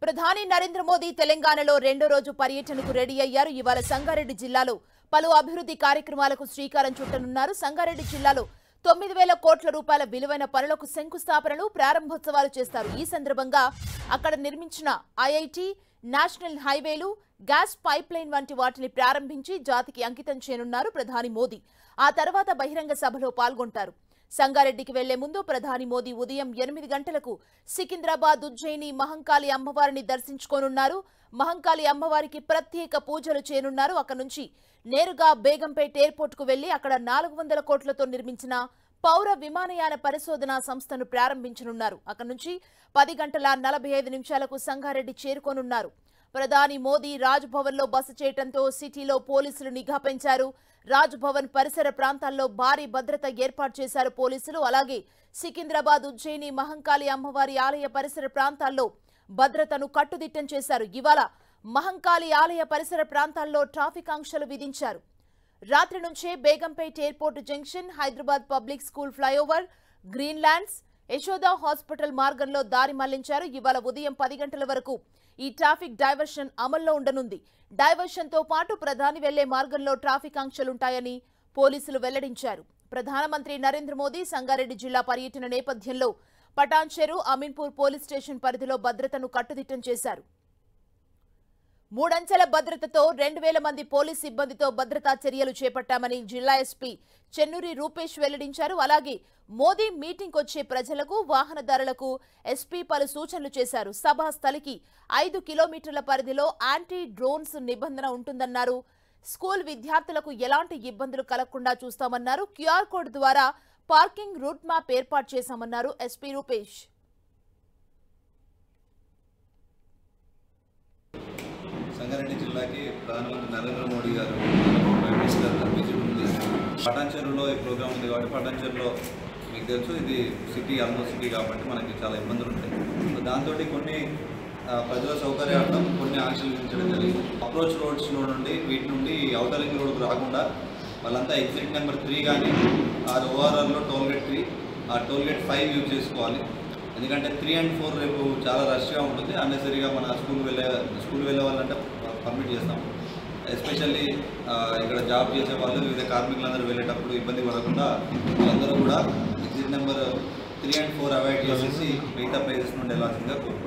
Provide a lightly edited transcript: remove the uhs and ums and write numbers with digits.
ప్రధాని నరేంద్ర మోదీ తెలంగాణలో రెండో రోజు పర్యటనకు రెడీ అయ్యారు. ఇవాళ సంగారెడ్డి జిల్లాలో పలు అభివృద్ధి కార్యక్రమాలకు శ్రీకారం చుట్టనున్నారు. సంగారెడ్డి జిల్లాలో 9,000 కోట్ల రూపాయల విలువైన పనులకు శంకుస్థాపనలు, ప్రారంభోత్సవాలు చేస్తారు. ఈ సందర్భంగా అక్కడ నిర్మించిన ఐఐటి, నేషనల్ హైవేలు, గ్యాస్ పైప్ లైన్ వంటి వాటిని ప్రారంభించి జాతికి అంకితం చేయనున్నారు ప్రధాని మోదీ. ఆ తర్వాత బహిరంగ సభలో పాల్గొంటారు. సంగారెడ్డికి వెళ్లే ముందు ప్రధాని మోదీ ఉదయం 8 గంటలకు సికింద్రాబాద్, ఉజ్జయిని మహంకాళి అమ్మవారిని దర్శించుకోనున్నారు. మహంకాళి అమ్మవారికి ప్రత్యేక పూజలు చేయనున్నారు. అక్కడి నుంచి నేరుగా బేగంపేట్ ఎయిర్పోర్ట్ కు వెళ్లి అక్కడ 400 కోట్లతో నిర్మించిన పౌర విమానయాన పరిశోధన సంస్థను ప్రారంభించనున్నారు. అక్కడి నుంచి 10:45 సంగారెడ్డి చేరుకోనున్నారు. ప్రధాని మోదీ రాజ్ భవన్ లో బస చేయడంతో సిటీలో పోలీసులు నిఘా పెంచారు. రాజ్ భవన్ పరిసర ప్రాంతాల్లో భారీ భద్రత ఏర్పాటు చేశారు పోలీసులు. అలాగే సికింద్రాబాద్, ఉజ్జయిని మహంకాళి అమ్మవారి ఆలయ పరిసర ప్రాంతాల్లో భద్రతను కట్టుదిట్టం చేశారు. ఇవాళ మహంకాళి ఆలయ పరిసర ప్రాంతాల్లో ట్రాఫిక్ ఆంక్షలు విధించారు. రాత్రి నుంచే Begumpet airport junction, Hyderabad public school flyover, green lands, Yashoda hospital మార్గంలో దారి మళ్లించారు. ఇవాళ ఉదయం 10 గంటల వరకు ఈ ట్రాఫిక్ డైవర్షన్ అమల్లో ఉండనుంది. డైవర్షన్ తో పాటు ప్రధాని వెళ్లే మార్గంలో ట్రాఫిక్ ఆంక్షలుంటాయని పోలీసులు వెల్లడించారు. ప్రధానమంత్రి నరేంద్ర మోదీ సంగారెడ్డి జిల్లా పర్యటన నేపథ్యంలో పటాన్చెరు, అమీన్పూర్ పోలీస్ స్టేషన్ పరిధిలో భద్రతను కట్టుదిట్టం చేశారు. 3 అంచెల భద్రతతో 2,000 మంది పోలీస్ సిబ్బందితో భద్రతా చర్యలు చేపట్టామని జిల్లా ఎస్పీ చెన్నూరి రూపేష్ వెల్లడించారు. అలాగే మోదీ మీటింగ్ వచ్చే ప్రజలకు, వాహనదారులకు ఎస్పీ పలు సూచనలు చేశారు. సభా స్థలికి 5 కిలోమీటర్ల పరిధిలో యాంటీ డ్రోన్స్ నిబంధన ఉంటుందన్నారు. స్కూల్ విద్యార్థులకు ఎలాంటి ఇబ్బందులు కలగకుండా చూస్తామన్నారు. క్యూఆర్ కోడ్ ద్వారా పార్కింగ్ రూట్ మ్యాప్ ఏర్పాటు చేశామన్నారు ఎస్పీ రూపేష్. సంగారెడ్డి జిల్లాకి ప్రధానమంత్రి నరేంద్ర మోడీ గారు విజిట్ ఉంది. పటాన్చెరులో ఈ ప్రోగ్రామ్ ఉంది కాబట్టి పటాన్చెరులో మీకు తెలుసు ఇది సిటీ, ఆల్మోస్ట్ సిటీ కాబట్టి మనకి చాలా ఇబ్బందులు ఉంటాయి. సో దాంతో కొన్ని ప్రజల సౌకర్యార్థం కొన్ని ఆంక్షలు విధించడం జరిగింది. అప్రోచ్ రోడ్స్లో నుండి వీటి నుండి అవతలింగ్ రోడ్కు రాకుండా వాళ్ళంతా ఎగ్జిట్ నెంబర్ 3 కానీ ఓఆర్ఆర్లో టోల్గేట్ 3, ఆ టోల్గేట్ 5 యూజ్ చేసుకోవాలి. ఎందుకంటే 3 and 4 రేపు చాలా రష్గా ఉంటుంది. అన్నెసరీగా మన స్కూల్ వెళ్ళే వాళ్ళంటే పర్మిట్ చేస్తాం. ఎస్పెషల్లీ ఇక్కడ జాబ్ చేసే వాళ్ళు, వివిధ కార్మికులందరూ వెళ్ళేటప్పుడు ఇబ్బంది పడకుండా వాళ్ళందరూ కూడా ఎగ్జిట్ నెంబర్ 3 and 4 అవాయిడ్ చేసేసి మిగతా ప్లేసెస్ నుండి వెళ్ళాల్సిందిగా కోరుకుంటున్నాం.